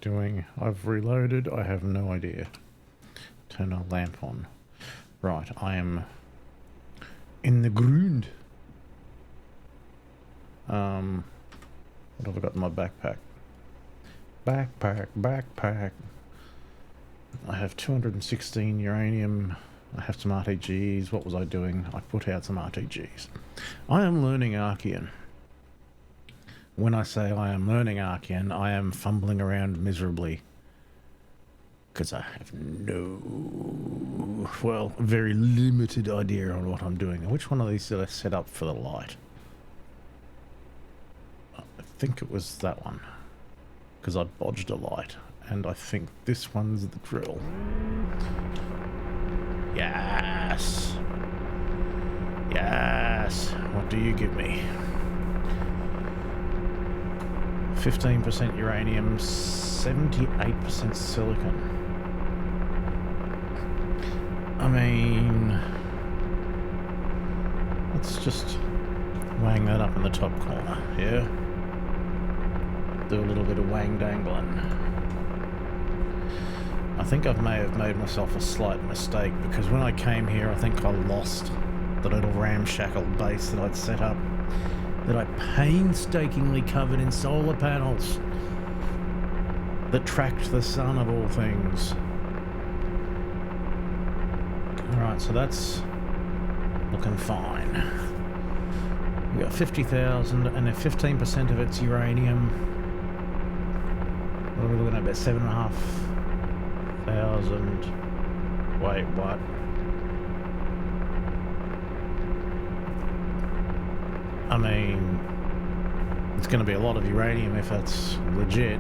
doing? I've reloaded. I have no idea. Turn a lamp on. Right, I am in the ground. What have I got in my backpack? Backpack. I have 216 uranium. I have some RTGs. What was I doing? I put out some RTGs. I am learning Archean. When I say I am learning Archean, I am fumbling around miserably. Because I have no, well, very limited idea on what I'm doing. Which one of these did I set up for the light? I think it was that one. Because I bodged a light. And I think this one's the drill. Yes! Yes! What do you give me? 15% uranium, 78% silicon. I mean, let's just wang that up in the top corner, yeah? Do a little bit of wang dangling. I think I may have made myself a slight mistake because when I came here I think I lost the little ramshackle base that I'd set up, that I painstakingly covered in solar panels that tracked the sun of all things. Alright, so that's looking fine. We got 50,000 and if 15% of it's uranium, what are we looking at? About 7,500. Wait, what? I mean, it's going to be a lot of uranium if that's legit.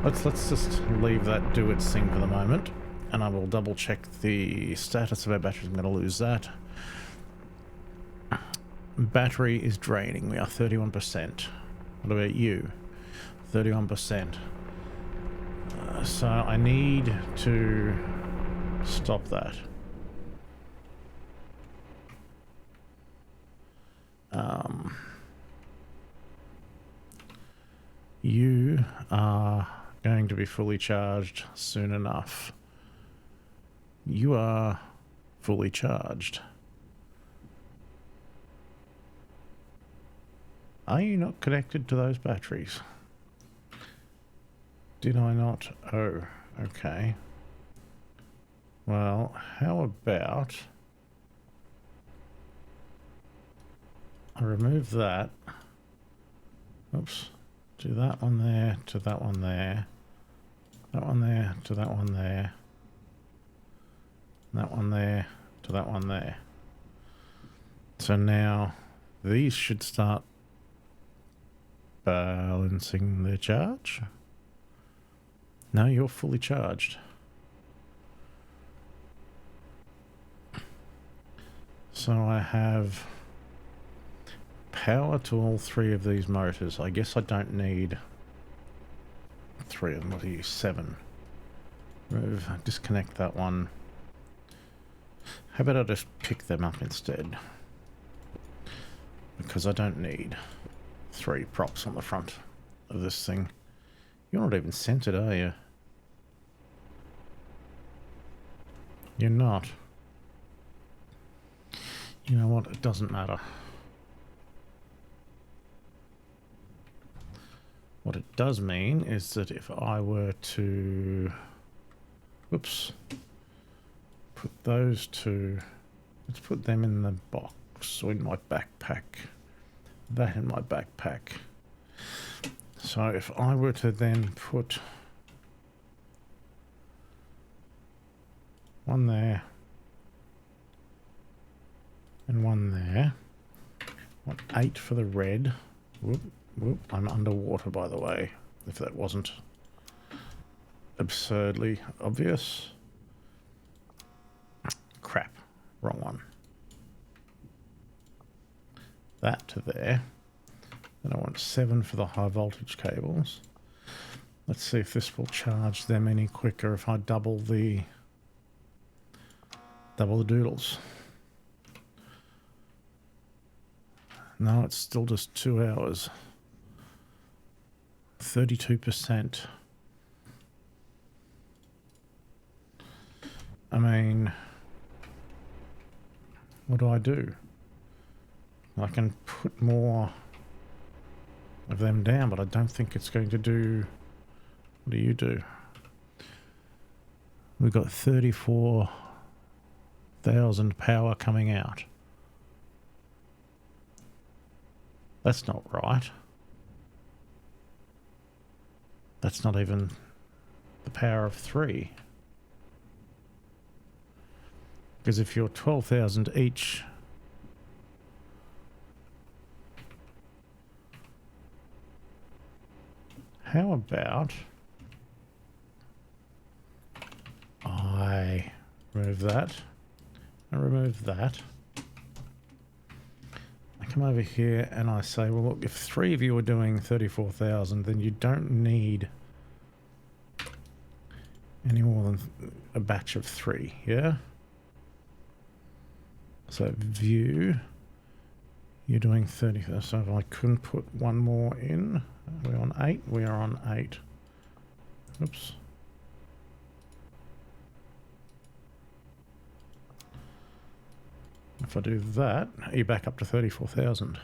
Let's just leave that do its thing for the moment, and I will double check the status of our batteries. I'm going to lose that. Battery is draining. We are 31%. What about you? 31%. So I need to stop that. You are going to be fully charged soon enough. You are fully charged. Are you not connected to those batteries? Did I not? Oh, okay. Well, how about I remove that. Oops. Do that one there, to that one there. That one there, to that one there. That one there, to that one there. So now these should start balancing their charge. No, you're fully charged. So I have power to all three of these motors. I guess I don't need three of them. What do you? 7. Move, disconnect that one. How about I just pick them up instead? Because I don't need 3 props on the front of this thing. You're not even centered, are you? You're not. You know what? It doesn't matter. What it does mean is that if I were to... Whoops. Put those two... Let's put them in the box or in my backpack. That in my backpack. So if I were to then put one there and one there, what, 8 for the red. Whoop, whoop. I'm underwater, by the way, if that wasn't absurdly obvious. Crap, wrong one. That to there. Then I want 7 for the high voltage cables. Let's see if this will charge them any quicker if I double the doodles. No, it's still just 2 hours. 32%. I mean, what do? I can put more of them down, but I don't think it's going to do... What do you do? We've got 34,000 power coming out. That's not right. That's not even the power of 3. Because if you're 12,000 each, how about I remove that and remove that. I come over here and I say, well, look, if 3 of you are doing 34,000, then you don't need any more than a batch of 3, yeah? So view, you're doing 30. So if I couldn't put one more in, we're on 8. We are on 8. Oops. If I do that, you're back up to 34,000.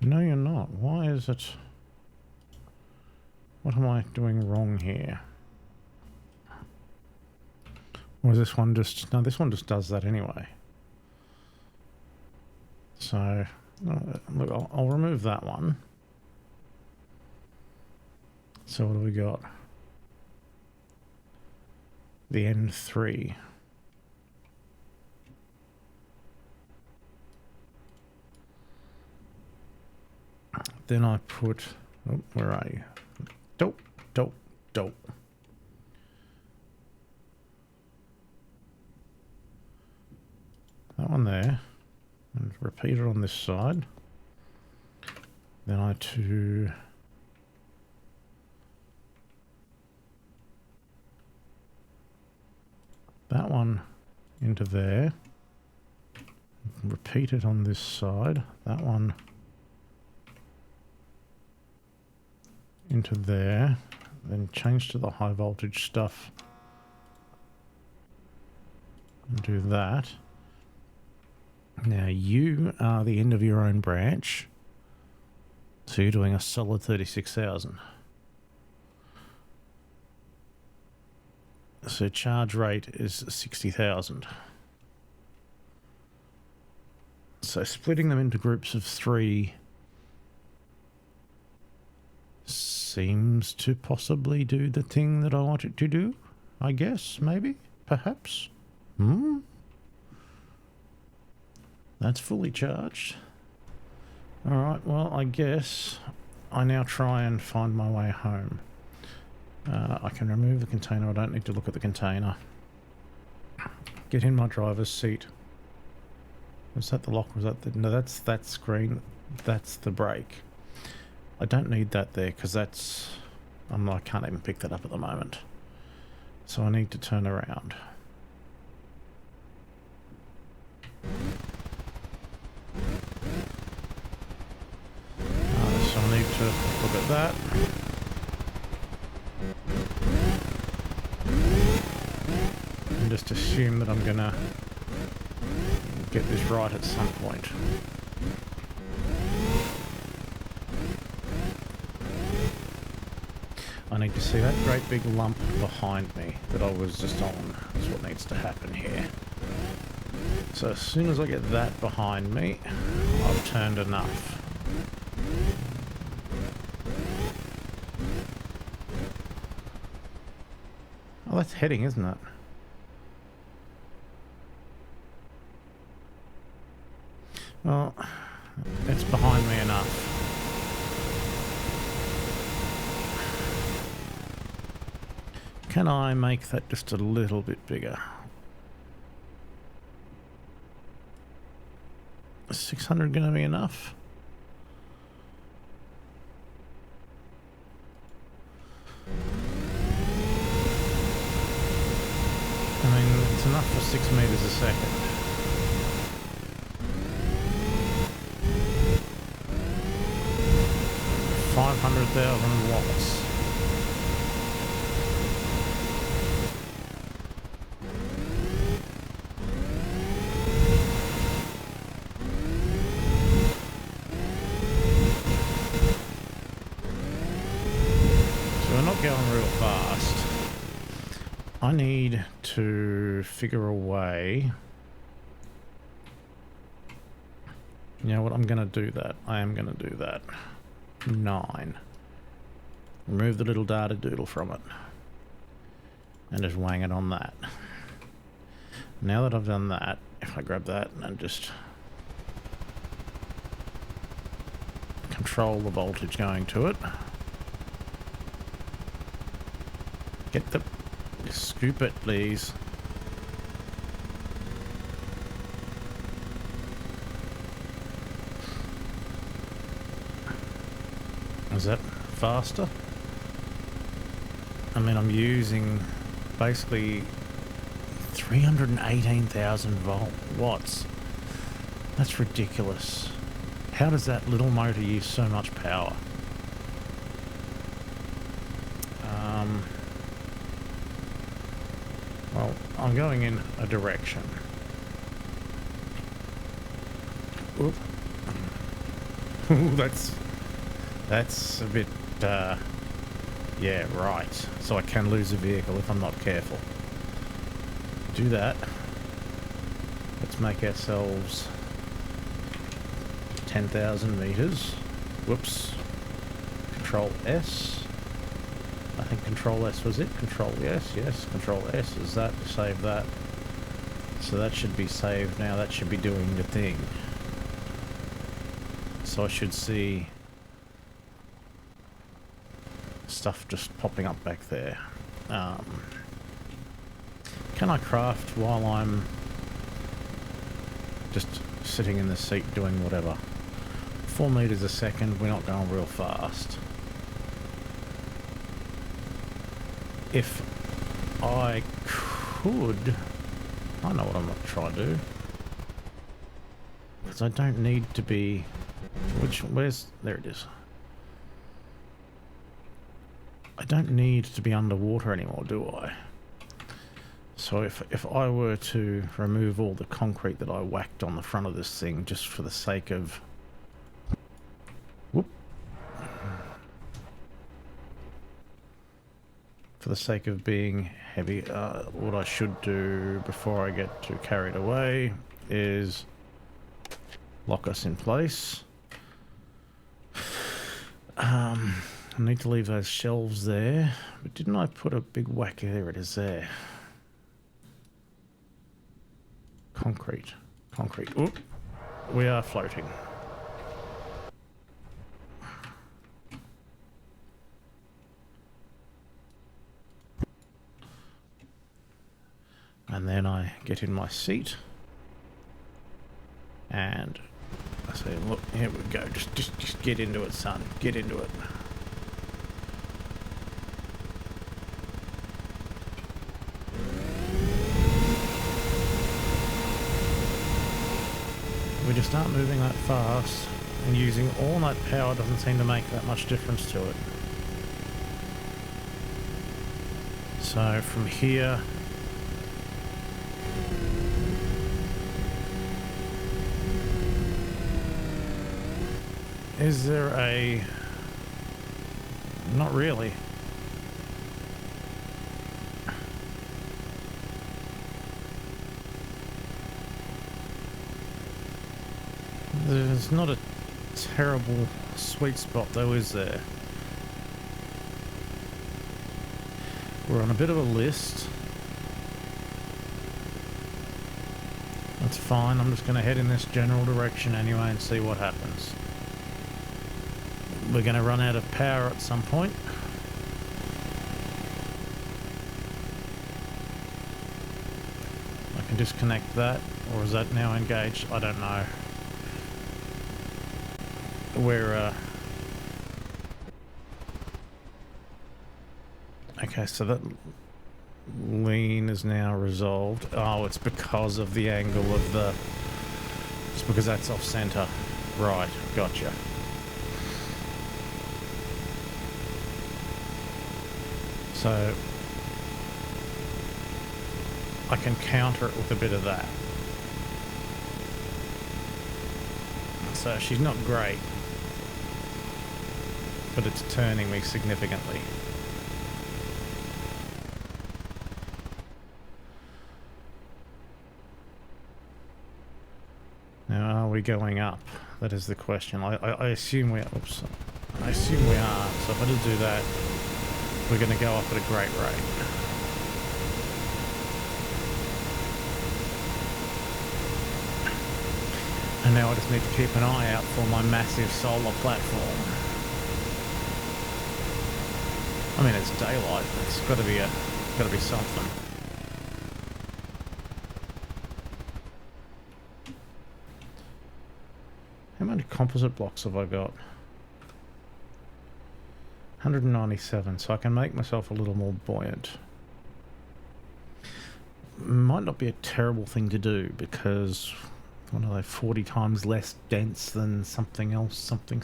No, you're not. Why is it? What am I doing wrong here? Or is this one just... No, this one just does that anyway. So, look, I'll remove that one. So what do we got? The N3. Then I put... Oh, where are you? Dope, dope, dope. That one there. And repeat it on this side. Then I do... that one into there. Repeat it on this side. That one into there. Then change to the high voltage stuff. And do that. Now you are the end of your own branch. So you're doing a solid 36,000. So charge rate is 60,000. So splitting them into groups of 3 seems to possibly do the thing that I want it to do, I guess, maybe, perhaps. That's fully charged. Alright, well, I guess I now try and find my way home. I can remove the container. I don't need to look at the container. Get in my driver's seat. Was that the lock? Was that the... No, that's that screen. That's the brake. I don't need that there because that's... I can't even pick that up at the moment. So I need to turn around. So I need to look at that. And just assume that I'm gonna get this right at some point. I need to see that great big lump behind me that I was just on. That's what needs to happen here. So as soon as I get that behind me, I've turned enough. Oh, that's heading, isn't it? Well, it's behind me enough. Can I make that just a little bit bigger? 600 going to be enough? I mean, it's enough for 6 meters a second. 200,000 watts. So we're not going real fast. I need to figure a way. You know what? I'm going to do that. I am going to do that. 9. Remove the little data doodle from it. And just wang it on that. Now that I've done that, if I grab that and just control the voltage going to it. Get the... Scoop it, please. Is that faster? I mean, I'm using basically 318,000 watts. That's ridiculous. How does that little motor use so much power? Well, I'm going in a direction. Oop. Ooh, that's a bit, yeah, right. So I can lose a vehicle if I'm not careful. Do that. Let's make ourselves 10,000 meters. Whoops. Control S. I think Control S was it. Control S, yes. Control S is that. Save that. So that should be saved now. That should be doing the thing. So I should see stuff just popping up back there. Can I craft while I'm just sitting in the seat doing whatever? 4 meters a second, we're not going real fast. If I could... I know what I'm going to try to do. Because I don't need to be... Where's... There it is. I don't need to be underwater anymore, do I? So if I were to remove all the concrete that I whacked on the front of this thing just for the sake of... Whoop. For the sake of being heavy, what I should do before I get too carried away is lock us in place. I need to leave those shelves there, but didn't I put a big whack? There it is there. Concrete. Oop. We are floating. And then I get in my seat. And I say, look, here we go. Just get into it, son. Get into it. We just aren't moving that fast, and using all that power doesn't seem to make that much difference to it. So from here, is there a... Not really. There's not a terrible sweet spot though, is there? We're on a bit of a list. That's fine, I'm just going to head in this general direction anyway and see what happens. We're going to run out of power at some point. I can disconnect that, or is that now engaged? I don't know. We're okay, so that lean is now resolved. Oh, it's because of the angle of the... It's because that's off center. Right, gotcha. So I can counter it with a bit of that. So she's not great, but it's turning me significantly. Now, are we going up? That is the question. I assume we are. Oops. I assume we are. So if I did do that, we're going to go up at a great rate. And now I just need to keep an eye out for my massive solar platform. I mean, it's daylight. It's got to be something. How many composite blocks have I got? 197, so I can make myself a little more buoyant. Might not be a terrible thing to do because, what are they, 40 times less dense than something else, something.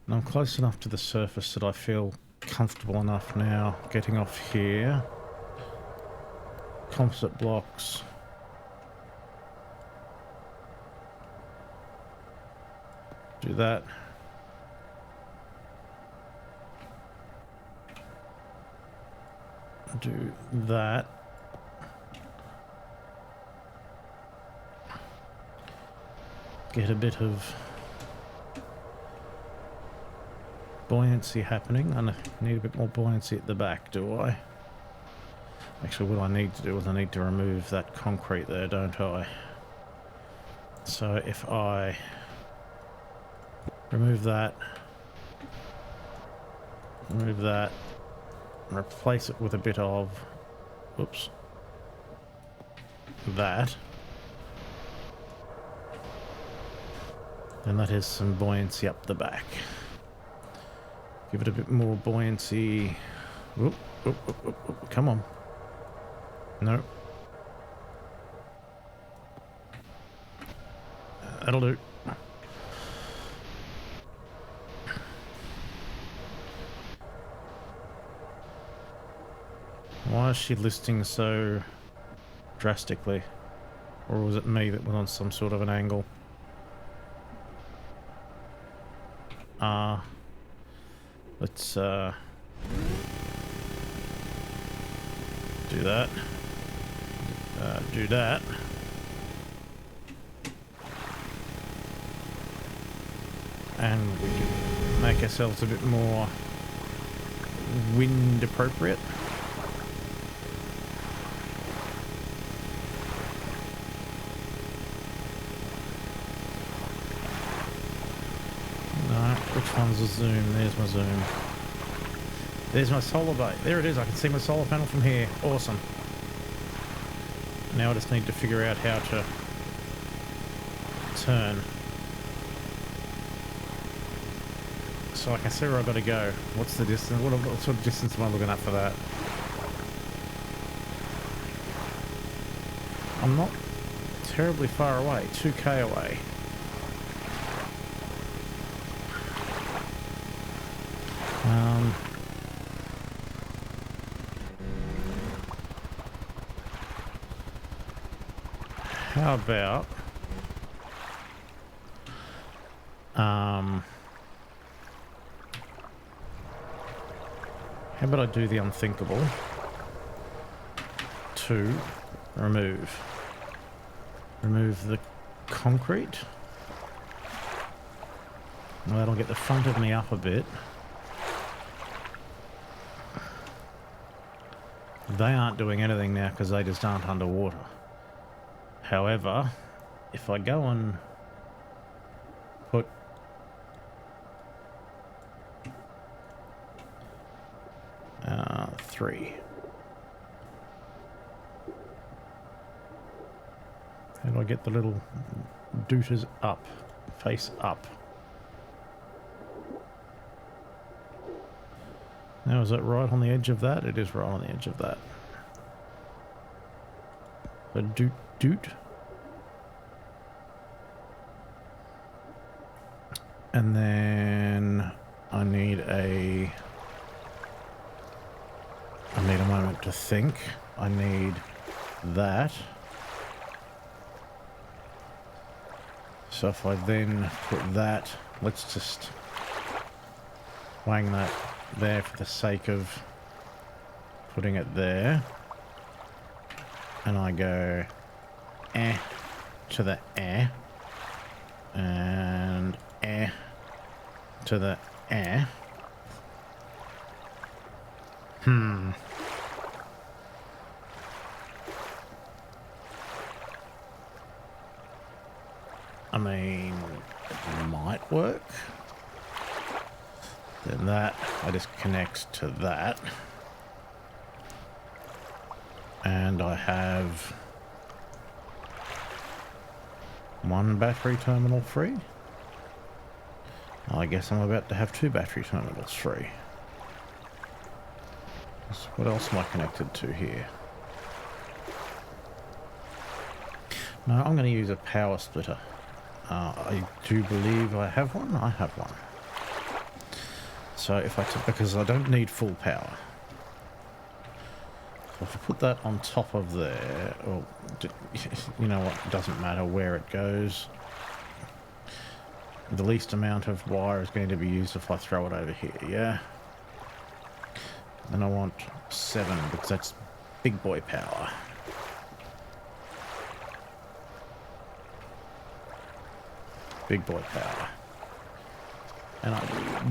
And I'm close enough to the surface that I feel comfortable enough now getting off here. Composite blocks. Do that. Do that. Get a bit of buoyancy happening. I need a bit more buoyancy at the back, do I? Actually, what I need to do is I need to remove that concrete there, don't I? So if I remove that, replace it with a bit of, whoops, that, then that is some buoyancy up the back. Give it a bit more buoyancy. Whoop, whoop, whoop, whoop, whoop. Come on. No. That'll do. Why is she listing so drastically? Or was it me that was on some sort of an angle? Let's do that. Do that. And we can make ourselves a bit more wind appropriate. Which one's the zoom? There's my zoom. There's my solar bay. There it is. I can see my solar panel from here. Awesome. Now I just need to figure out how to turn. So I can see where I've got to go. What's the distance? What sort of distance am I looking at for that? I'm not terribly far away. 2k away. How about I do the unthinkable? To remove the concrete. Well, that'll get the front of me up a bit. They aren't doing anything now because they just aren't underwater. However, if I go and put three. How do I get the little dooters up? Face up. Now, is that right on the edge of that? It is right on the edge of that. A doot doot. And then I need a moment to think. I need that. So if I then put that, let's just wang that there for the sake of putting it there. And I go to the and to the I mean, it might work. Then that, I just connect to that. And I have one battery terminal free. I guess I'm about to have 2 battery terminals free. So what else am I connected to here? No, I'm going to use a power splitter. I do believe I have one. I have one. So if I because I don't need full power. So if I put that on top of there, or you know what, it doesn't matter where it goes. The least amount of wire is going to be used if I throw it over here, yeah? Then I want 7 because that's big boy power. Big boy power. And I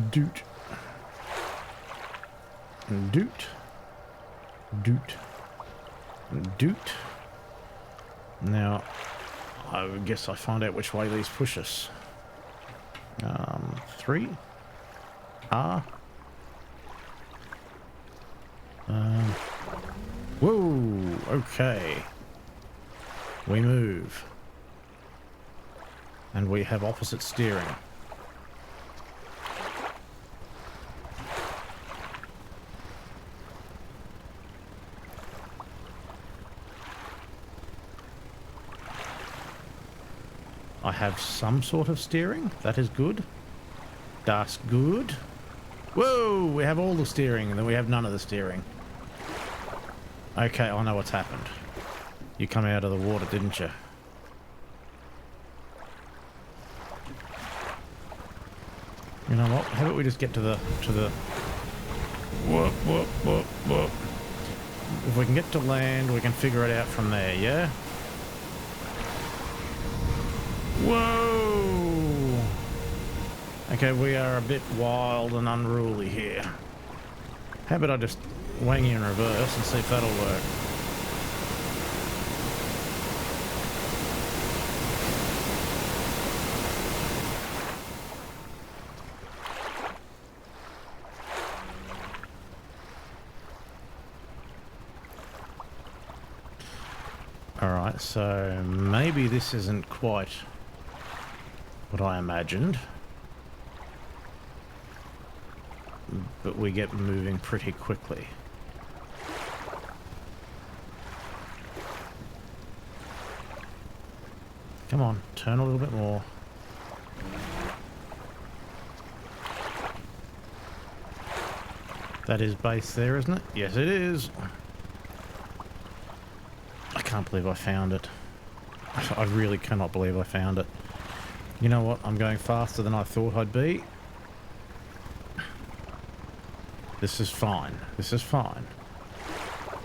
doot. Doot. Doot. Doot. Now, I guess I find out which way these push us. 3. R. Whoa, okay. We move. And we have opposite steering. I have some sort of steering. That is good. That's good. Whoa, we have all the steering and then we have none of the steering. Okay, I know what's happened. You come out of the water, didn't you? You know what? How about we just get to the whoop, whoop, whoop, whoop. If we can get to land, we can figure it out from there, yeah? Whoa! Okay, we are a bit wild and unruly here. How about I just wang you in reverse and see if that'll work? Alright, so maybe this isn't quite what I imagined. But we get moving pretty quickly. Come on, turn a little bit more. That is base there, isn't it? Yes, it is. I can't believe I found it. I really cannot believe I found it. You know what? I'm going faster than I thought I'd be. This is fine. This is fine.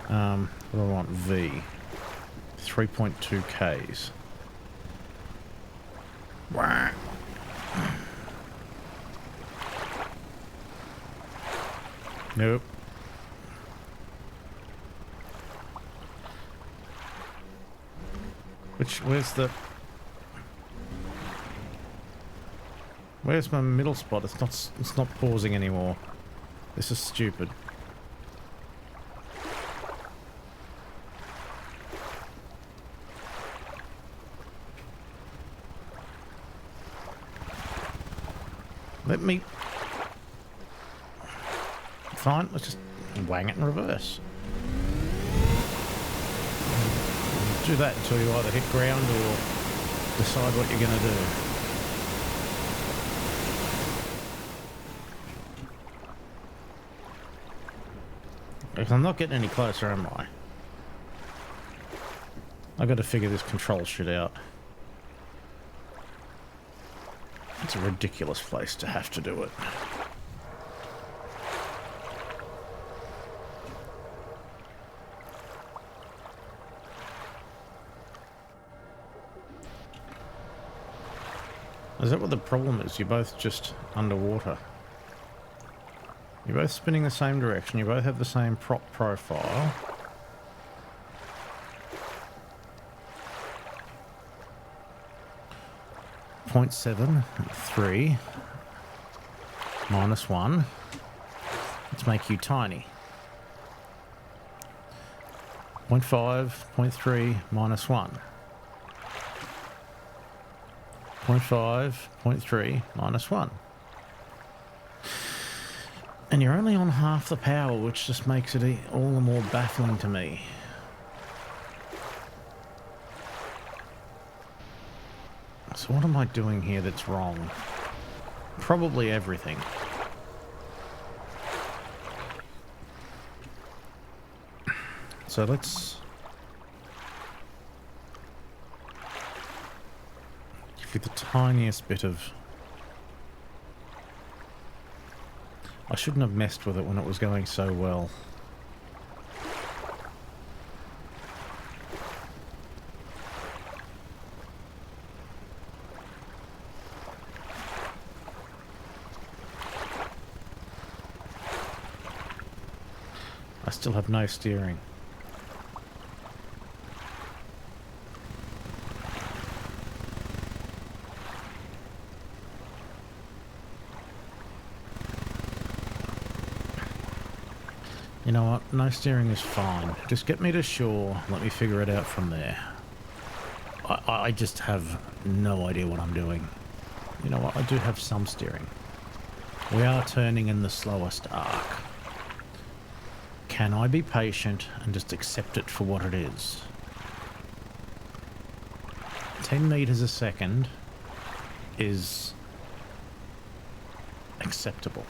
What do I want? V. 3.2 Ks. Nope. Where's my middle spot? It's not pausing anymore. This is stupid. Let me... Fine, let's just wang it in reverse. Do that until you either hit ground or decide what you're going to do. I'm not getting any closer, am I? I got to figure this control shit out. It's a ridiculous place to have to do it. Is that what the problem is? You're both just underwater. You're both spinning the same direction. You both have the same prop profile. .73 minus 1. Let's make you tiny. 0.5, 0.3 minus 1. 0.5, 0.3 minus 1. And you're only on half the power, which just makes it all the more baffling to me. So what am I doing here that's wrong? Probably everything. So let's give you the tiniest bit of... I shouldn't have messed with it when it was going so well. I still have no steering. You know what? No steering is fine. Just get me to shore. Let me figure it out from there. I just have no idea what I'm doing. You know what? I do have some steering. We are turning in the slowest arc. Can I be patient and just accept it for what it is? 10 meters a second is acceptable.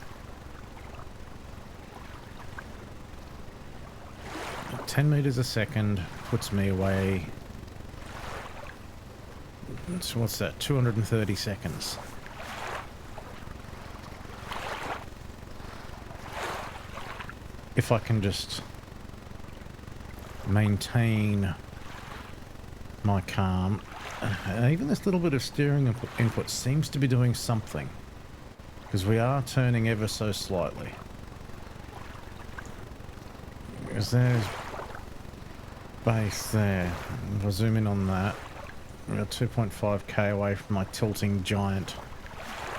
10 meters a second puts me away. So what's that? 230 seconds. If I can just maintain my calm, even this little bit of steering input seems to be doing something, because we are turning ever so slightly. Because there's base there. If I zoom in on that, we're 2.5k away from my tilting giant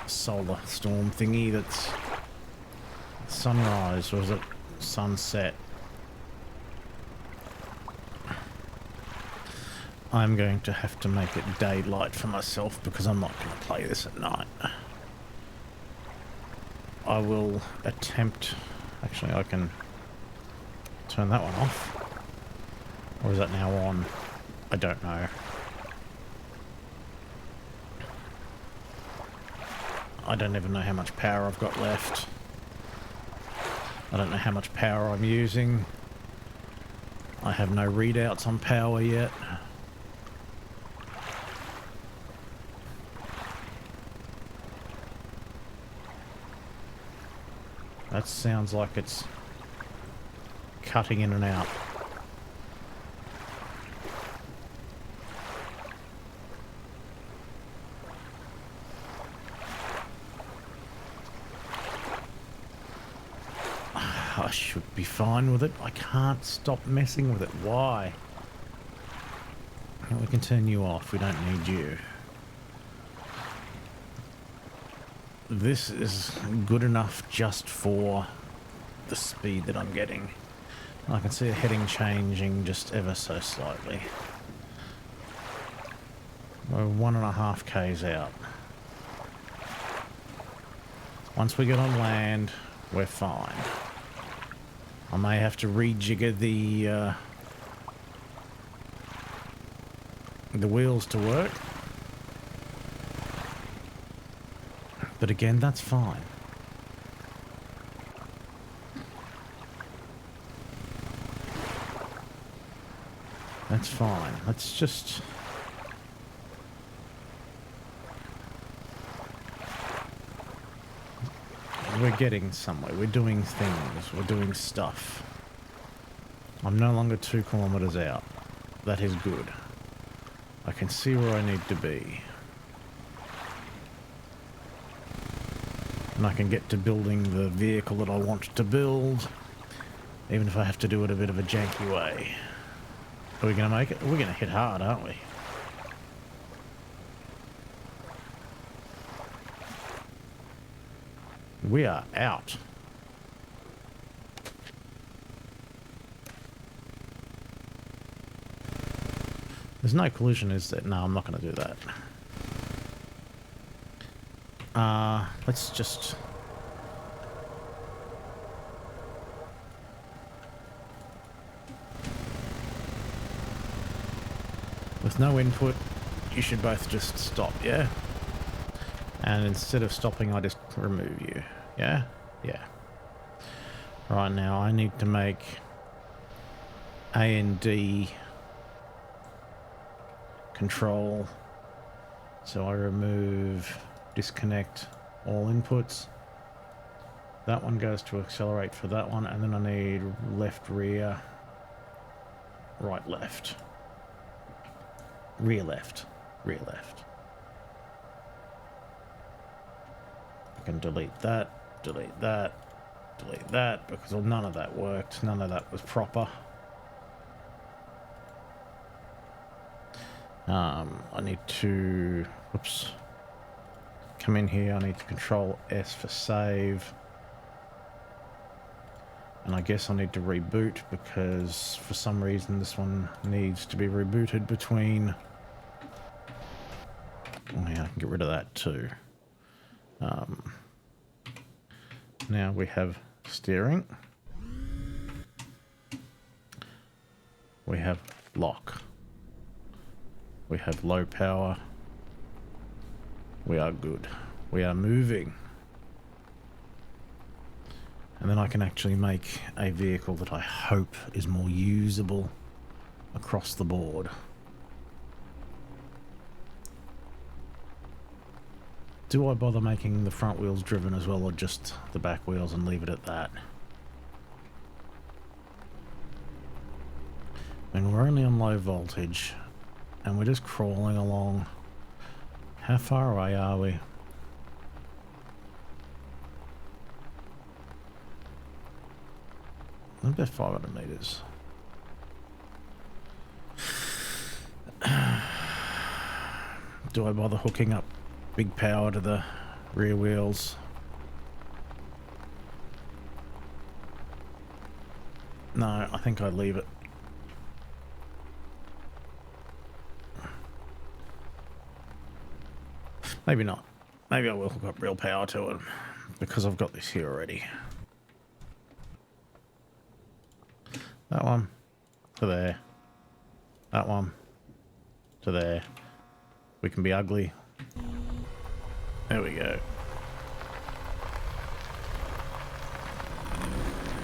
solar storm thingy that's sunrise, or is it sunset? I'm going to have to make it daylight for myself because I'm not going to play this at night. I will attempt... Actually, I can turn that one off. Or is that now on? I don't know. I don't even know how much power I've got left. I don't know how much power I'm using. I have no readouts on power yet. That sounds like it's cutting in and out. I should be fine with it. I can't stop messing with it. Why? We can turn you off. We don't need you. This is good enough just for the speed that I'm getting. I can see the heading changing just ever so slightly. We're 1.5 k's out. Once we get on land, we're fine. I may have to rejigger the wheels to work. But again, that's fine. That's fine. Let's just... We're getting somewhere. We're doing things. We're doing stuff. I'm no longer 2 kilometers out. That is good. I can see where I need to be. And I can get to building the vehicle that I want to build, even if I have to do it a bit of a janky way. Are we going to make it? We're going to hit hard, aren't we? We are out. There's no collision, is there? No, I'm not going to do that. Let's just... With no input, you should both just stop, yeah? And instead of stopping, I just remove you, yeah? Yeah. Right now, I need to make A and D control. So I remove, disconnect all inputs. That one goes to accelerate for that one, and then I need left rear, right left. Rear left. Rear left. I can delete that, delete that, delete that, because none of that worked. None of that was proper. I need to... Whoops. Come in here. I need to control S for save. And I guess I need to reboot because for some reason this one needs to be rebooted between... Oh yeah, I can get rid of that too. Now we have steering. We have lock. We have low power. We are good. We are moving. And then I can actually make a vehicle that I hope is more usable across the board. Do I bother making the front wheels driven as well, or just the back wheels and leave it at that? And we're only on low voltage, and we're just crawling along. How far away are we? About 500 meters. Do I bother hooking up big power to the rear wheels? No, I think I'd leave it. Maybe not. Maybe I will hook up real power to it because I've got this here already. That one to there. That one to there. We can be ugly. There we go.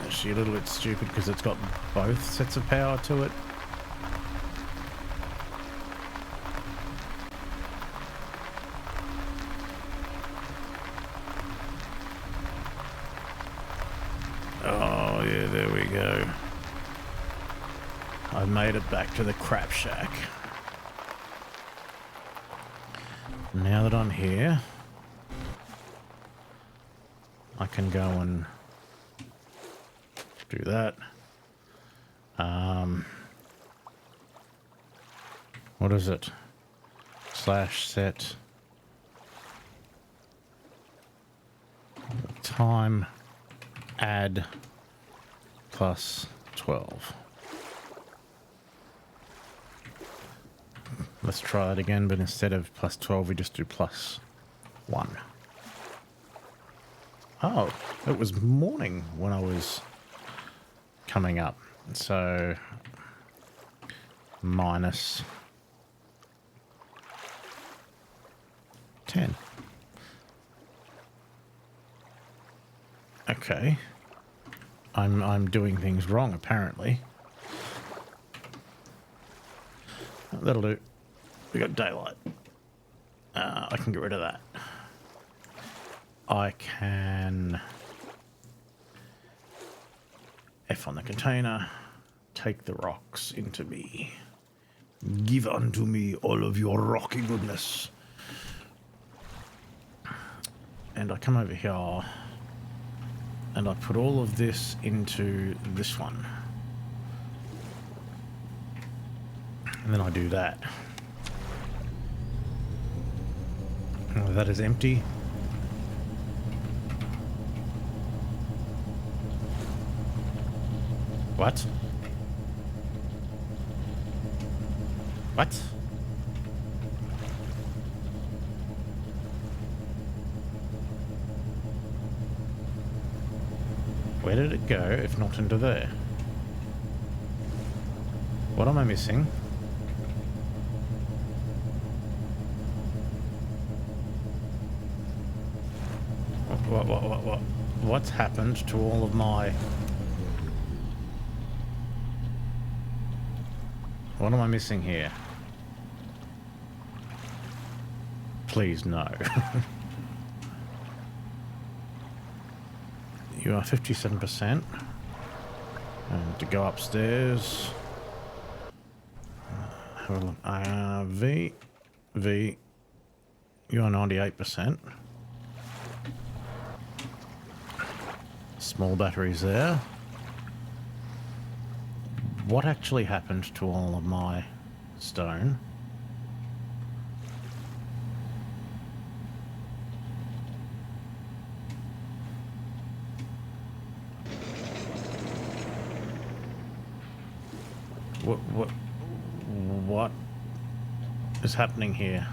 Actually a little bit stupid because it's got both sets of power to it. Oh yeah, there we go. I've made it back to the crap shack. Now that I'm here, I can go and do that. What is it? Slash set time add plus 12. Let's try that again, but instead of plus 12, we just do plus 1. Oh, it was morning when I was coming up. So, minus 10. Okay. I'm doing things wrong, apparently. That'll do. We got daylight. I can get rid of that. I can F on the container, take the rocks into me. Give unto me all of your rocky goodness. And I come over here and I put all of this into this one. And then I do that. Oh, that is empty. What? What? Where did it go if not into there? What am I missing? What's happened to all of my... What am I missing here? Please, no. You are 57%. And to go upstairs... have a look. V. You are 98%. Small batteries there. What actually happened to all of my stone? What is happening here?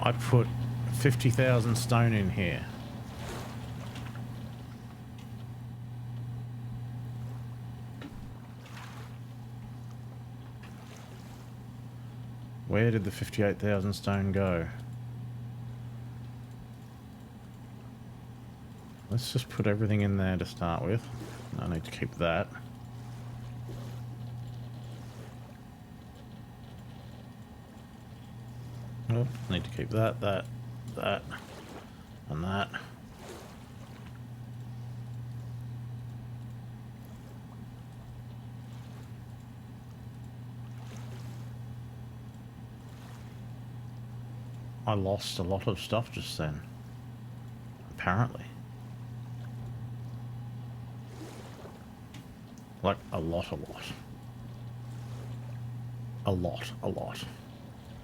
I put 50,000 stone in here. Where did the 58,000 stone go? Let's just put everything in there to start with. I need to keep that. Oh, need to keep that, and that. I lost a lot of stuff just then. Apparently. Like, a lot. A lot.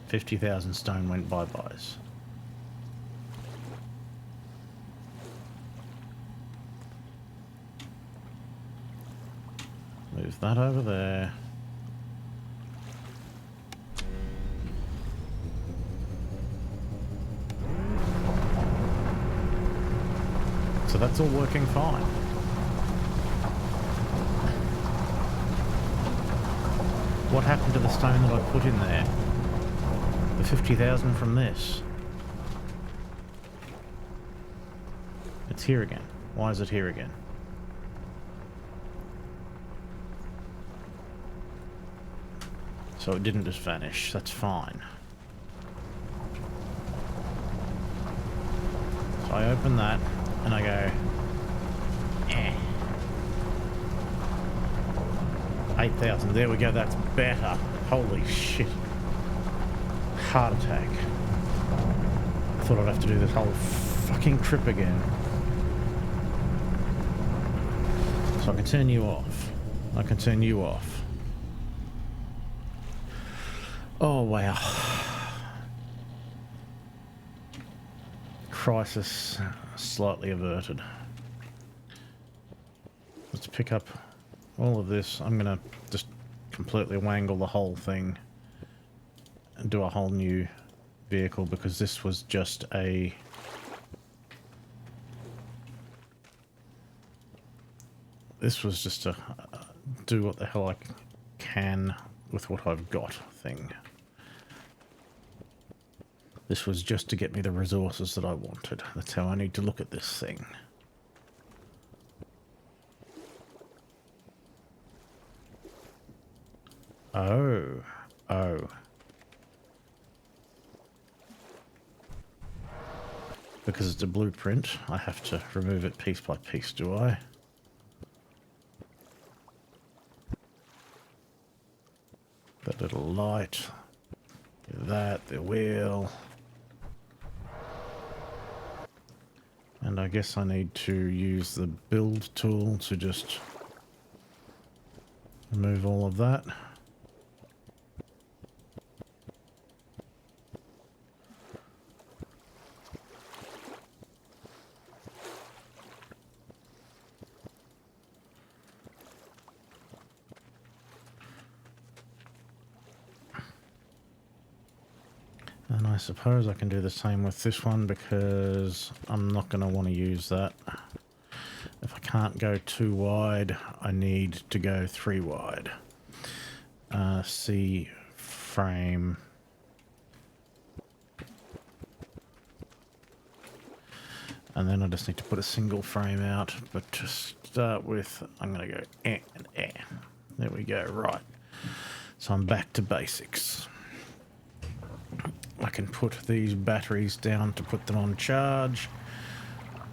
50,000 stone went bye-byes. Move that over there. So that's all working fine. What happened to the stone that I put in there? The 50,000 from this. It's here again. Why is it here again? So it didn't just vanish. That's fine. So I open that and I go, 8,000. There we go. That's better. Holy shit. Heart attack. I thought I'd have to do this whole fucking trip again. So I can turn you off. I can turn you off. Oh, wow. Crisis slightly averted. Let's pick up all of this. I'm going to just completely wangle the whole thing and do a whole new vehicle because this was just a... This was just a do what the hell I can with what I've got thing. This was just to get me the resources that I wanted. That's how I need to look at this thing. Oh. Oh. Because it's a blueprint, I have to remove it piece by piece, do I? That little light. That, the wheel. And I guess I need to use the build tool to just remove all of that. And I suppose I can do the same with this one because I'm not going to want to use that. If I can't go 2 wide, I need to go 3 wide. C frame. And then I just need to put a single frame out. But to start with, I'm going to go and eh. There we go, right. So I'm back to basics. I can put these batteries down to put them on charge.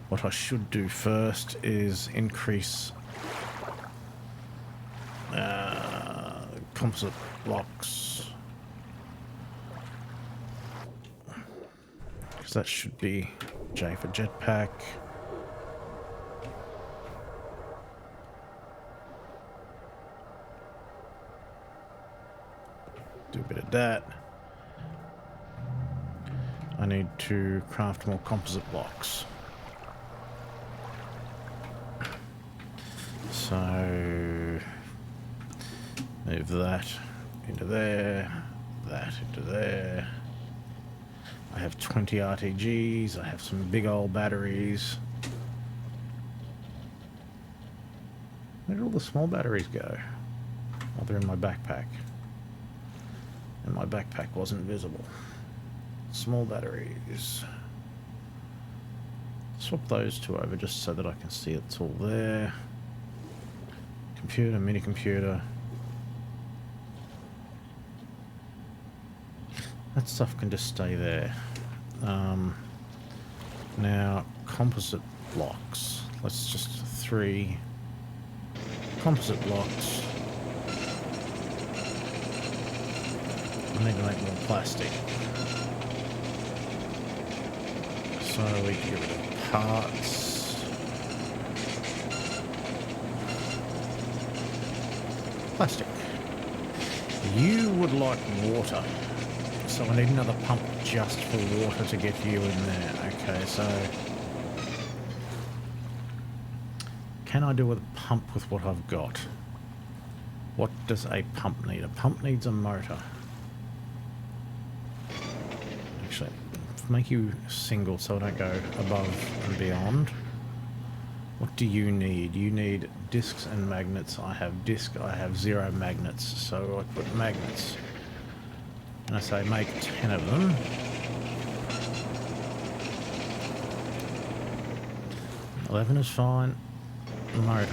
What I should do first is increase composite blocks. Because that should be J for jetpack. Do a bit of that. I need to craft more composite blocks. So move that into there, that into there. I have 20 RTGs, I have some big old batteries. Where did all the small batteries go? Oh, they're in my backpack. And my backpack wasn't visible. Small batteries. Swap those two over just so that I can see it's all there. Computer, mini computer. That stuff can just stay there. Now, composite blocks. Let's just 3 composite blocks. I need to make more plastic. So we can get rid of parts. Plastic. You would like water. So I need another pump just for water to get you in there. Okay, so can I do a pump with what I've got? What does a pump need? A pump needs a motor. Actually, make you single so I don't go above and beyond. What do you need? You need discs and magnets. I have disc, I have 0 magnets, so I put magnets. And I say make 10 of them. $11 is fine. Motor.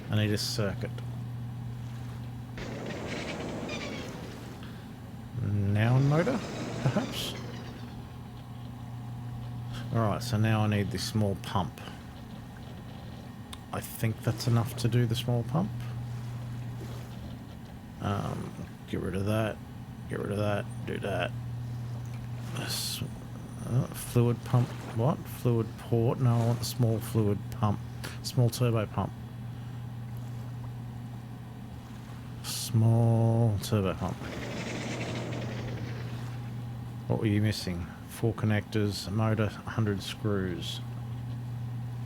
I need a circuit. Now in motor, perhaps? Alright, so now I need the small pump. I think that's enough to do the small pump. Get rid of that. Get rid of that. Do that. Fluid pump. What? Fluid port. No, I want the small fluid pump. Small turbo pump. Small turbo pump. What were you missing? 4 connectors, motor, 100 screws.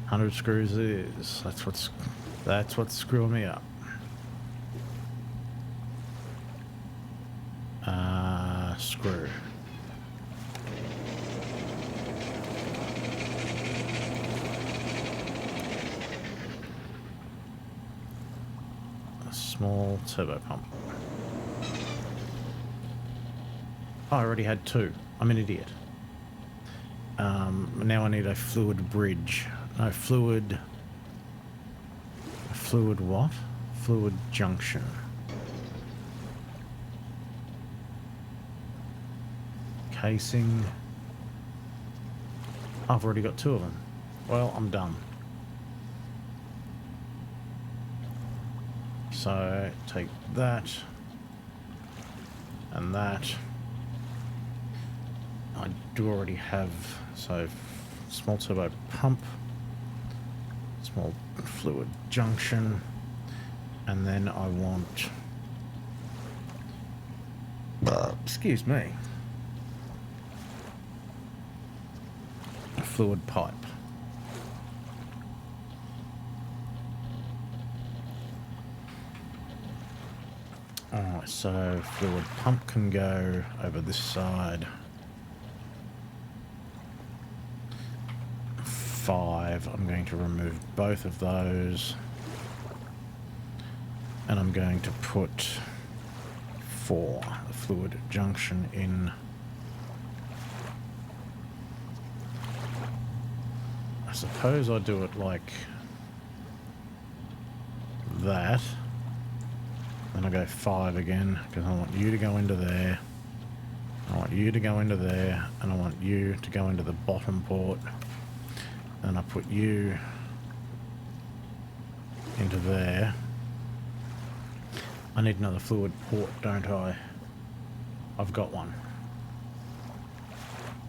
100 screws it is. That's what's screwing me up. Screw. A small turbo pump. Oh, I already had 2. I'm an idiot. Now I need a fluid bridge. No, fluid... Fluid what? Fluid junction. casing. I've already got 2 of them. Well, I'm done. So take that and that. I do already have, so small turbo pump, small fluid junction, and then I want, excuse me, a fluid pipe. Alright, so fluid pump can go over this side. 5, I'm going to remove both of those. And I'm going to put 4, the fluid junction in. I suppose I do it like that. Then I go 5 again, because I want you to go into there. I want you to go into there, and I want you to go into the bottom port. Then I put you into there. I need another fluid port, don't I? I've got one.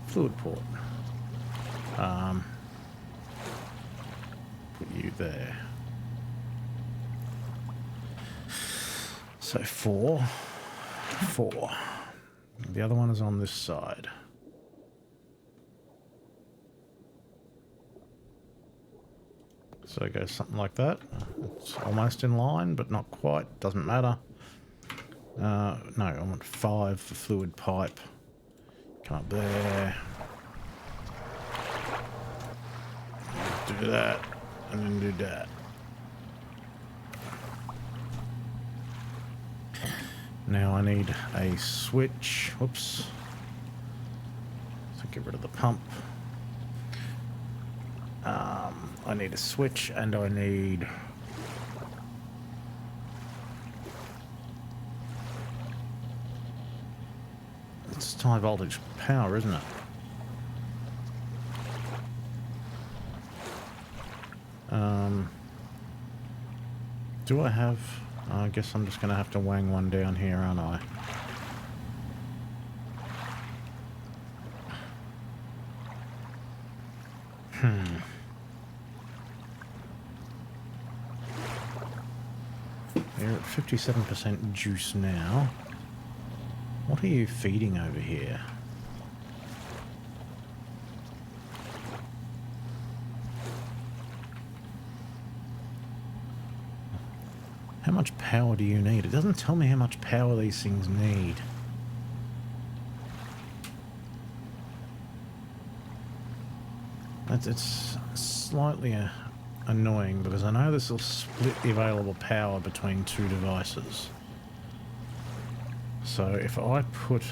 Fluid port. Put you there. So 4. The other one is on this side. So it goes something like that. It's almost in line, but not quite. Doesn't matter. No, I want 5 for fluid pipe. Come up there. Do that, and then do that. Now I need a switch. Whoops. So get rid of the pump. I need a switch, and I need it's high voltage power, isn't it? Do I have? I guess I'm just going to have to wang one down here, aren't I? You're at 57% juice now. What are you feeding over here? How much power do you need? It doesn't tell me how much power these things need. It's slightly annoying because I know this will split the available power between 2 devices. So if I put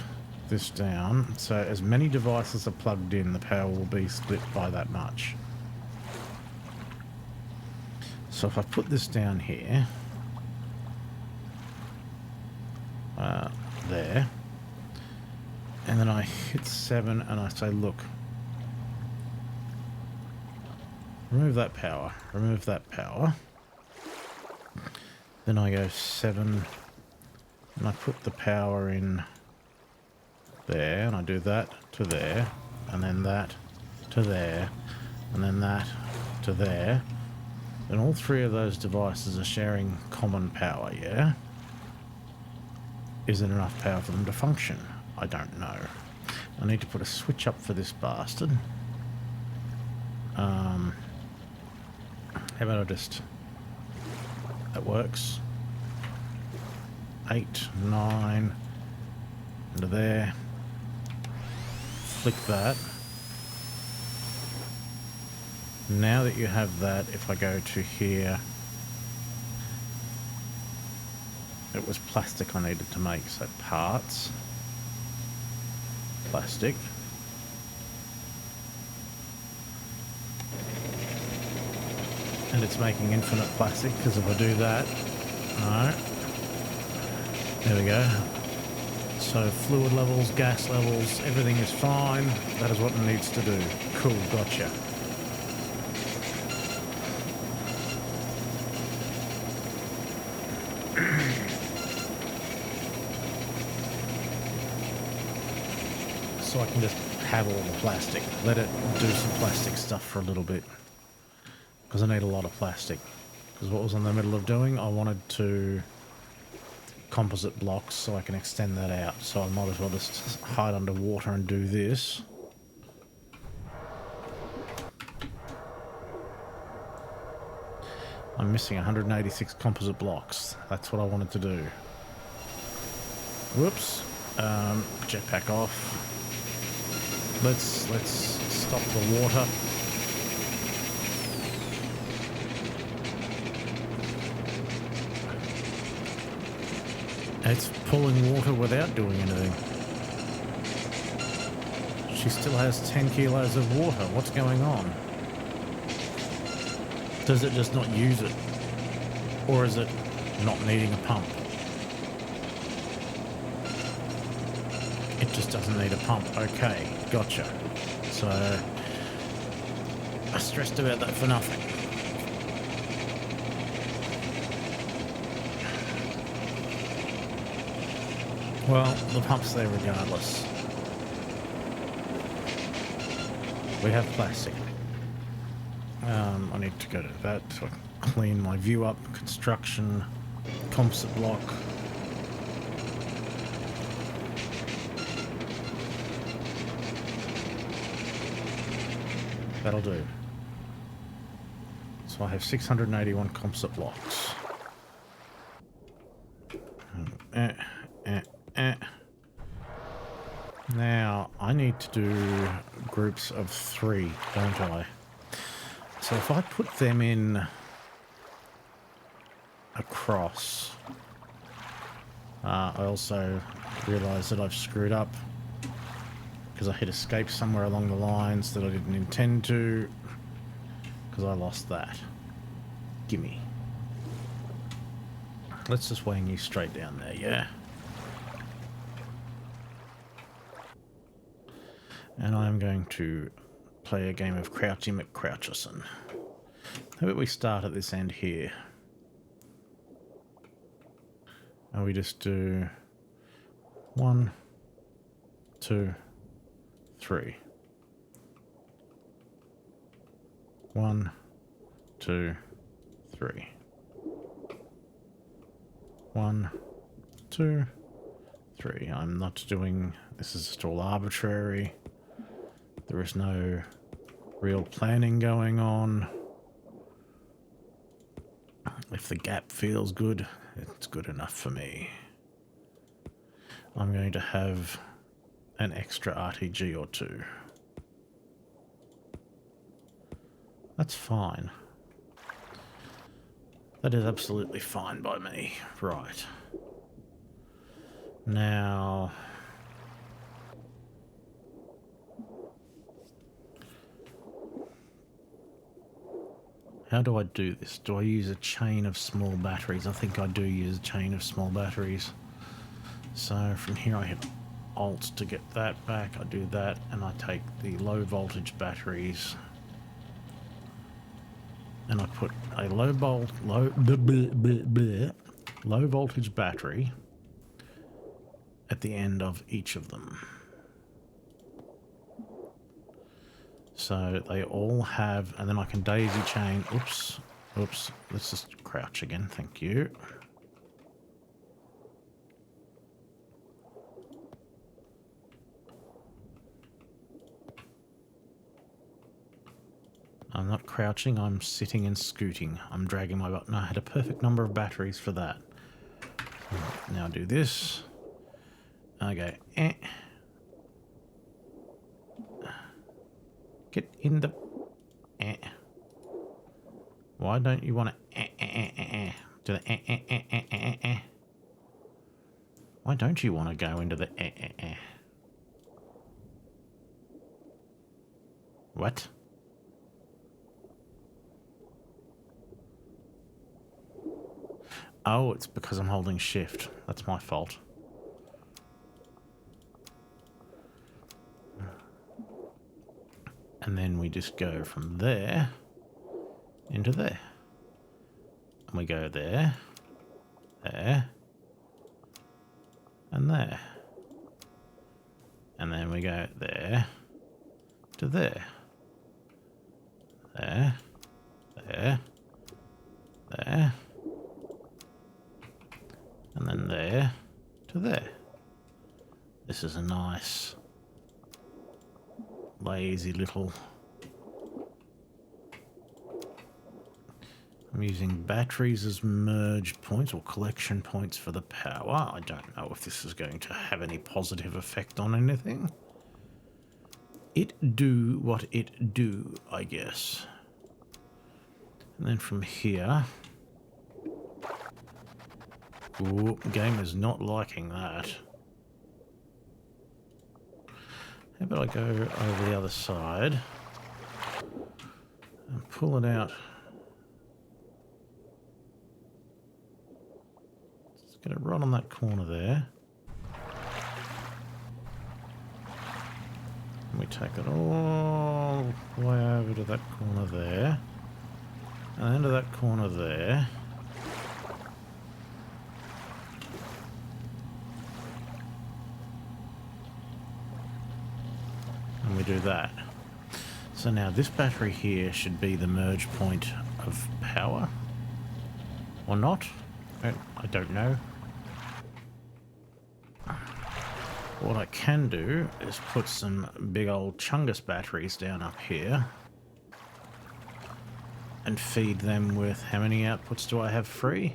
this down, so as many devices are plugged in, the power will be split by that much. So if I put this down here, there, and then I hit 7 and I say, look, remove that power, remove that power. Then I go 7 and I put the power in there, and I do that to there, and then that to there, and then that to there. And all 3 of those devices are sharing common power, yeah? Is it enough power for them to function? I don't know. I need to put a switch up for this bastard. How about I just... That works. 8, 9, into there. Flick that. Now that you have that, if I go to here, it was plastic I needed to make, so parts, plastic. And it's making infinite plastic, because if I do that, alright, there we go. So fluid levels, gas levels, everything is fine. That is what it needs to do. Cool, gotcha. So I can just have all the plastic. Let it do some plastic stuff for a little bit. Because I need a lot of plastic. Because what was in the middle of doing, I wanted to composite blocks so I can extend that out. So I might as well just hide underwater and do this. I'm missing 186 composite blocks. That's what I wanted to do. Whoops. Jetpack off. Let's stop the water. It's pulling water without doing anything. She still has 10 kilos of water. What's going on? Does it just not use it? Or is it not needing a pump? It just doesn't need a pump. Okay, gotcha. So, I stressed about that for nothing. Well, the pump's there regardless. We have plastic. I need to go to that so I can clean my view up. Construction, composite block. That'll do. So I have 681 composite blocks. Now, I need to do groups of 3, don't I? So if I put them in across, I also realise that I've screwed up because I hit escape somewhere along the lines that I didn't intend to, because I lost that. Gimme. Let's just wang you straight down there, yeah? And I'm going to play a game of Crouchy McCroucherson. How about we start at this end here? And we just do 1, 2, 3. 1, 2, 3. 1, 2, 3. I'm not doing... This is just all arbitrary. There is no real planning going on. If the gap feels good, it's good enough for me. I'm going to have an extra RTG or 2. That's fine. That is absolutely fine by me. Right. Now... how do I do this? Do I use a chain of small batteries? I think I do use a chain of small batteries. So from here I hit Alt to get that back. I do that and I take the low voltage batteries and I put a low voltage battery at the end of each of them. So they all have, and then I can daisy chain. Oops, let's just crouch again, thank you. I'm not crouching, I'm sitting and scooting. I'm dragging my button. I had a perfect number of batteries for that. Now do this. Okay. Get in the... Why don't you want to... do the... Why don't you want to go into the... What? Oh, it's because I'm holding shift. That's my fault. And then we just go from there into there. And we go there, there, and there. And then we go there to there. There, there, there. And then there to there. This is a nice, lazy little... I'm using batteries as merge points or collection points for the power. I don't know if this is going to have any positive effect on anything. It do what it do, I guess. And then from here... Ooh, the game is not liking that. How about I go over the other side and pull it out. Let's get it right on that corner there. And we take it all the way over to that corner there. And into that corner there. And we do that. So now this battery here should be the merge point of power. Or not? I don't know. What I can do is put some big old Chungus batteries down up here. And feed them with... How many outputs do I have free?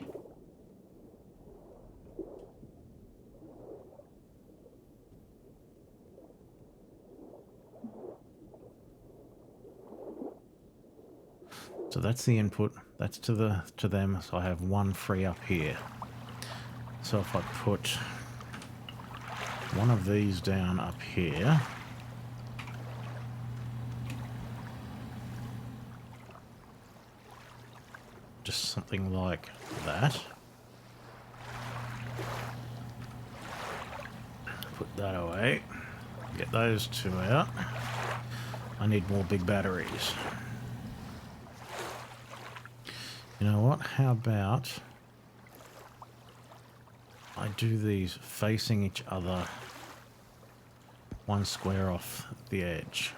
So that's the input. That's to them. So I have one free up here. So if I put one of these down up here, just something like that. Put that away. Get those two out. I need more big batteries. You know what? How about I do these facing each other, one square off the edge.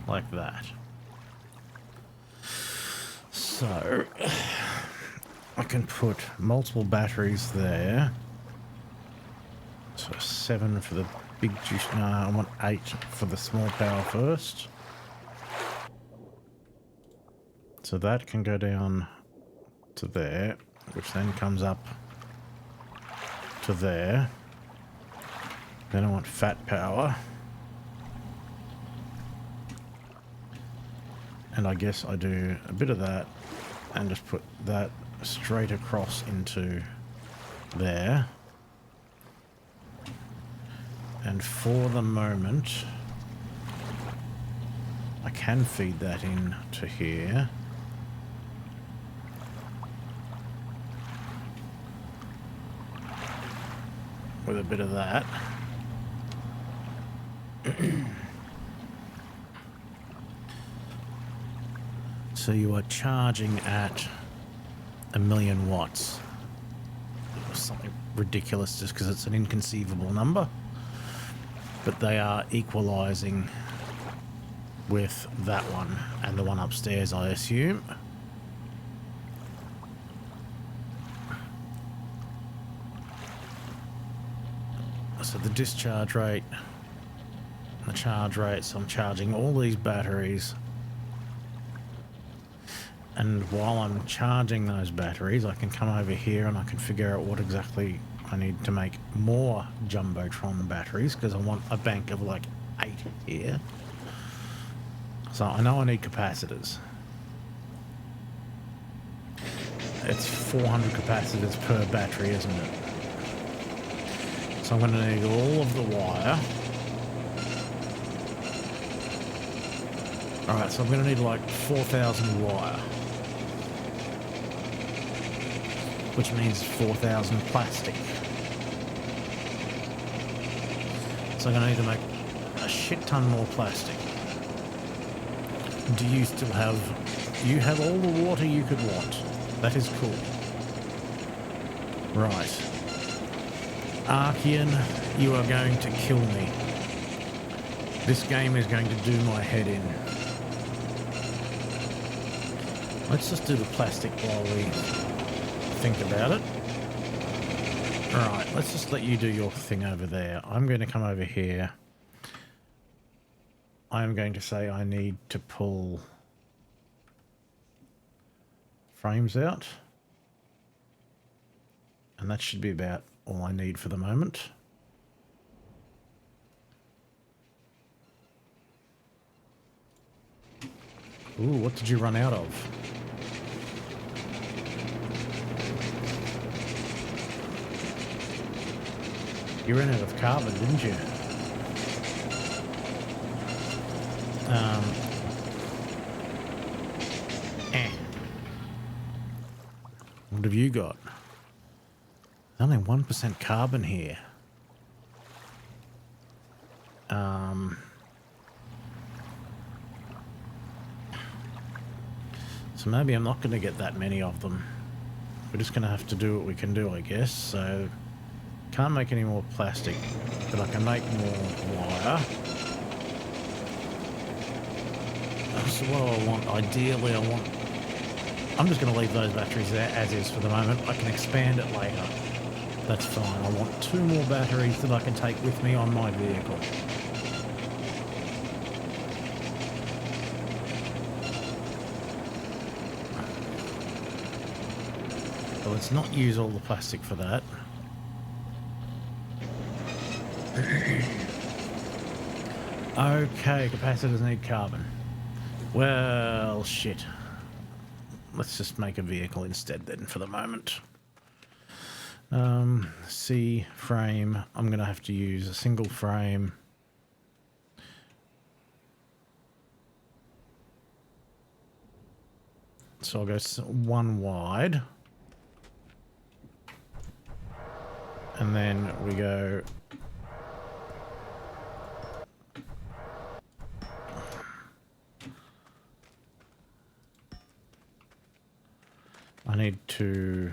Like that. So I can put multiple batteries there. So 7 for the big juice. No, I want 8 for the small power first. So that can go down to there, which then comes up to there. Then I want fat power. And I guess I do a bit of that and just put that straight across into there. And for the moment, I can feed that in to here. With a bit of that. So you are charging at 1,000,000 watts. Or something ridiculous just because it's an inconceivable number. But they are equalizing with that one and the one upstairs, I assume. So the discharge rate, the charge rate, so I'm charging all these batteries. And while I'm charging those batteries, I can come over here and I can figure out what exactly I need to make more Jumbotron batteries, because I want a bank of like 8 here. So I know I need capacitors. It's 400 capacitors per battery, isn't it? So I'm going to need all of the wire. Alright, so I'm going to need like 4,000 wire. Which means 4,000 plastic. So I'm going to need to make a shit ton more plastic. Do you still have... You have all the water you could want. That is cool. Right. Archean, you are going to kill me. This game is going to do my head in. Let's just do the plastic while we think about it. Alright, let's just let you do your thing over there. I'm going to come over here. I'm going to say I need to pull frames out. And that should be about all I need for the moment. Ooh, what did you run out of? You ran out of carbon, didn't you? What have you got? There's only 1% carbon here. So maybe I'm not going to get that many of them. We're just going to have to do what we can do, I guess. So, can't make any more plastic, but I can make more wire. So what do I want? Ideally, I want... I'm just going to leave those batteries there as is for the moment. I can expand it later. That's fine. I want 2 more batteries that I can take with me on my vehicle. So let's not use all the plastic for that. Okay, capacitors need carbon. Well, shit. Let's just make a vehicle instead then for the moment. C frame. I'm going to have to use a single frame. So I'll go 1 wide. And then we go... I need to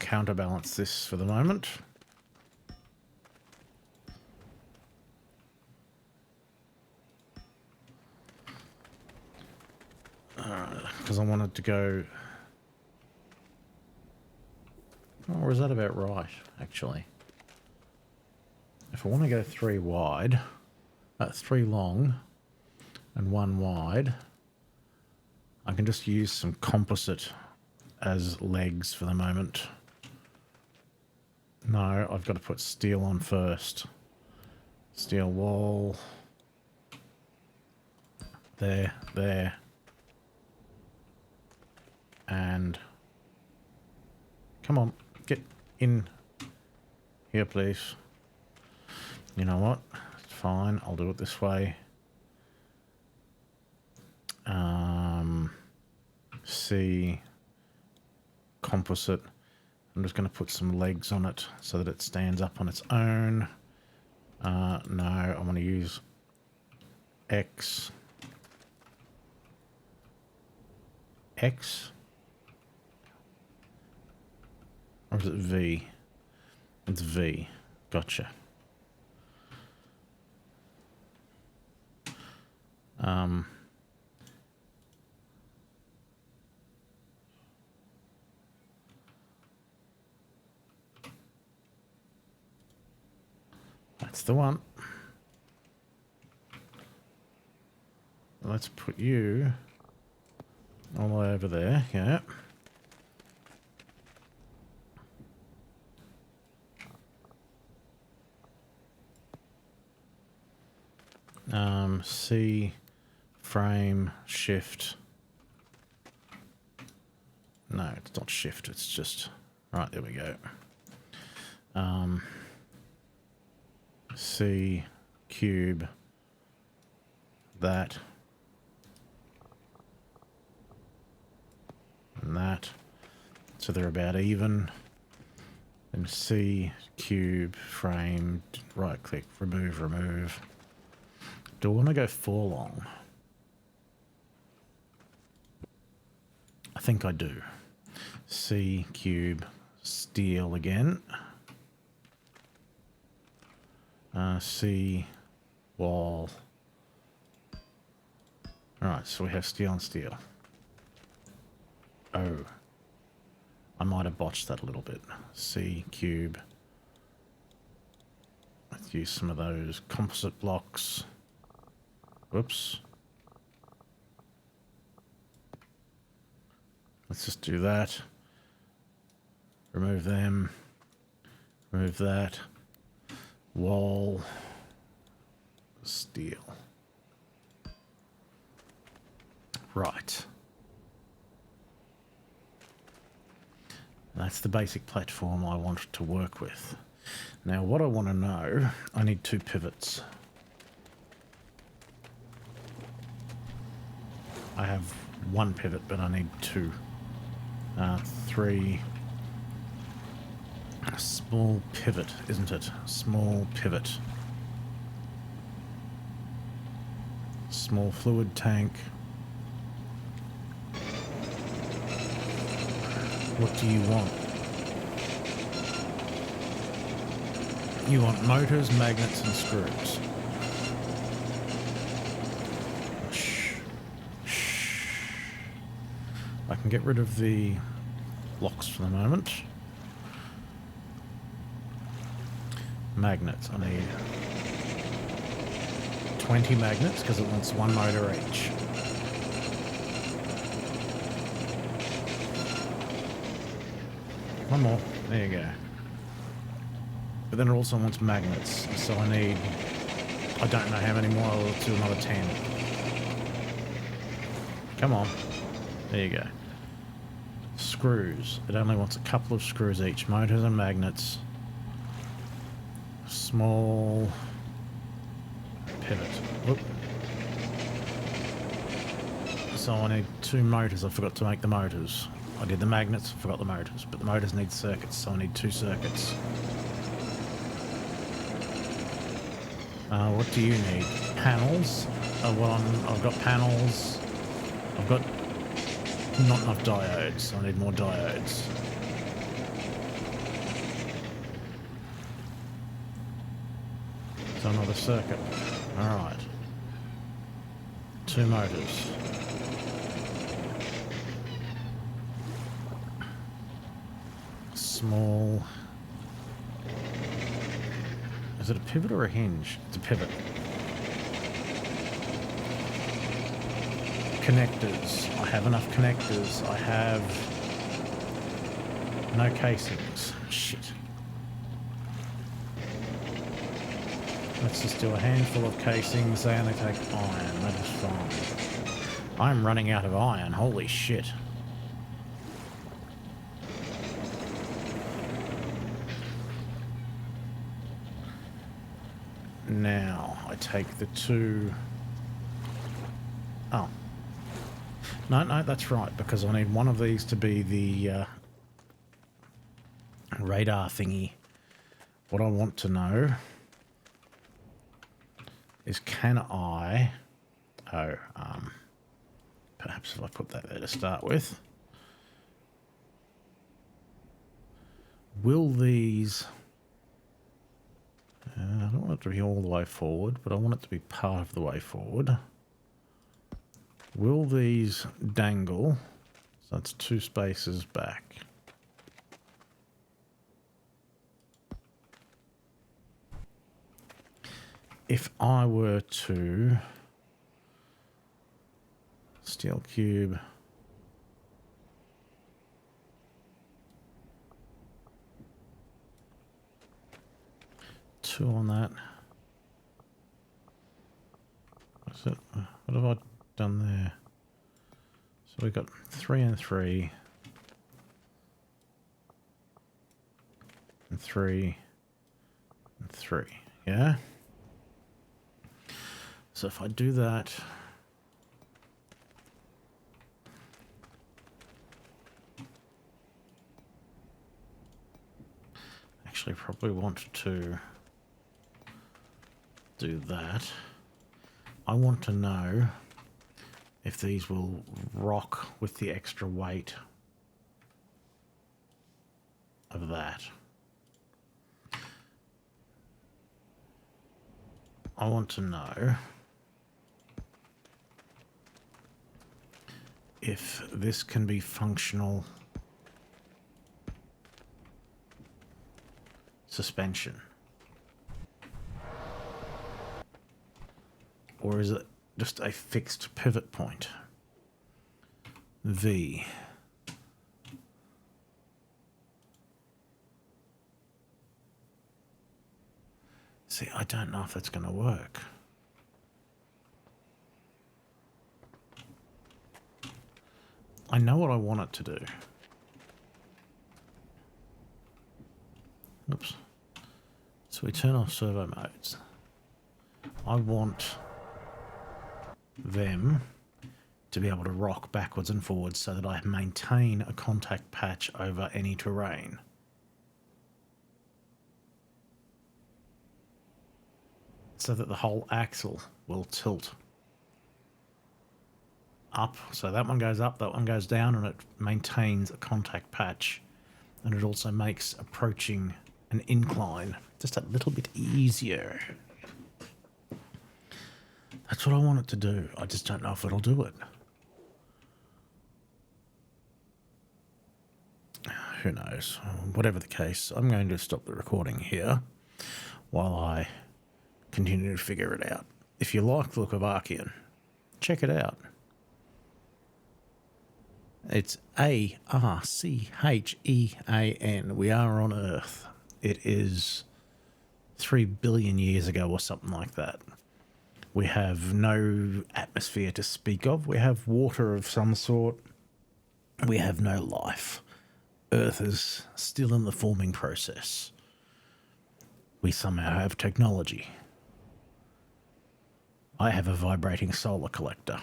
counterbalance this for the moment. Because I wanted to go... Or is that about right, actually? If I want to go 3 wide, 3 long and 1 wide, I can just use some composite as legs for the moment. No, I've got to put steel on first. Steel wall. There, there. And... Come on, get in here, please. You know what? It's fine. I'll do it this way. C... composite. I'm just going to put some legs on it so that it stands up on its own. No, I want to use X. X? Or is it V? It's V. Gotcha. That's the one. Let's put you all the way over there, yeah. C, frame, shift. No, it's not shift, it's just... Right, there we go. C, cube, that, and that. So they're about even. Then C, cube, frame, right click, remove, remove. Do I want to go 4 long? I think I do. C cube, steel again. C wall. Alright, so we have steel and steel. Oh. I might have botched that a little bit. C cube. Let's use some of those composite blocks. Whoops. Let's just do that. Remove them. Remove that. Wall. Steel. Right. That's the basic platform I want to work with. Now what I want to know, I need 2 pivots. I have 1 pivot, but I need 2. 3. A small pivot, isn't it? Small pivot. Small fluid tank. What do you want? You want motors, magnets, and screws. I can get rid of the blocks for the moment. Magnets. I need 20 magnets because it wants 1 motor each. One more. There you go. But then it also wants magnets, so I need... I don't know how many more. I'll do another 10. Come on. There you go. Screws. It only wants a couple of screws each. Motors and magnets. Small pivot. Whoop. So I need 2 motors. I forgot to make the motors. I did the magnets, I forgot the motors. But the motors need circuits, so I need 2 circuits. What do you need? Panels. I've got panels. I've got not enough diodes, so I need more diodes. So another circuit. Alright. 2 motors. Small. Is it a pivot or a hinge? It's a pivot. Connectors. I have enough connectors. I have no casings. Shit. Let's just do a handful of casings. They only take iron. That is fine. I'm running out of iron. Holy shit. Now, I take the 2... Oh. No, that's right, because I need one of these to be the radar thingy. What I want to know is can I... Oh, perhaps if I put that there to start with. Will these... I don't want it to be all the way forward, but I want it to be part of the way forward. Will these dangle? So that's 2 spaces back. If I were to steel cube, two on that. What's it? What have I done there? So we've got 3 and 3. And 3. And 3. Yeah? So if I do that... Actually probably want to do that. I want to know if these will rock with the extra weight of that. I want to know if this can be functional suspension. Or is it just a fixed pivot point? V. See, I don't know if that's going to work. I know what I want it to do. Oops. So we turn off servo modes. I want them to be able to rock backwards and forwards so that I maintain a contact patch over any terrain. So that the whole axle will tilt up. So that one goes up, that one goes down, and it maintains a contact patch. And it also makes approaching an incline just a little bit easier. That's what I want it to do. I just don't know if it'll do it. Who knows? Whatever the case, I'm going to stop the recording here while I continue to figure it out. If you like the look of Archean, check it out. It's Archean. We are on Earth. It is 3 billion years ago or something like that. We have no atmosphere to speak of. We have water of some sort. We have no life. Earth is still in the forming process. We somehow have technology. I have a vibrating solar collector.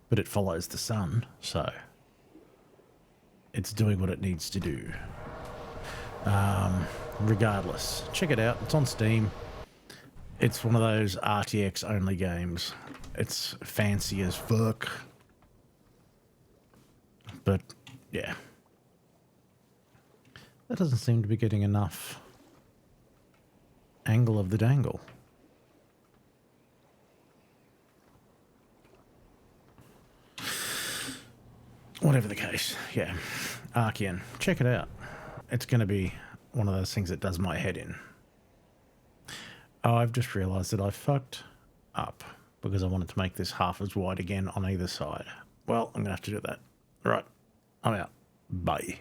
But it follows the sun, so it's doing what it needs to do. Regardless, check it out. It's on Steam. It's one of those RTX only games. It's fancy as fuck. But, yeah. That doesn't seem to be getting enough angle of the dangle. Whatever the case, yeah. Archean, check it out. It's going to be one of those things that does my head in. Oh, I've just realised that I fucked up because I wanted to make this half as wide again on either side. Well, I'm going to have to do that. Right, I'm out. Bye.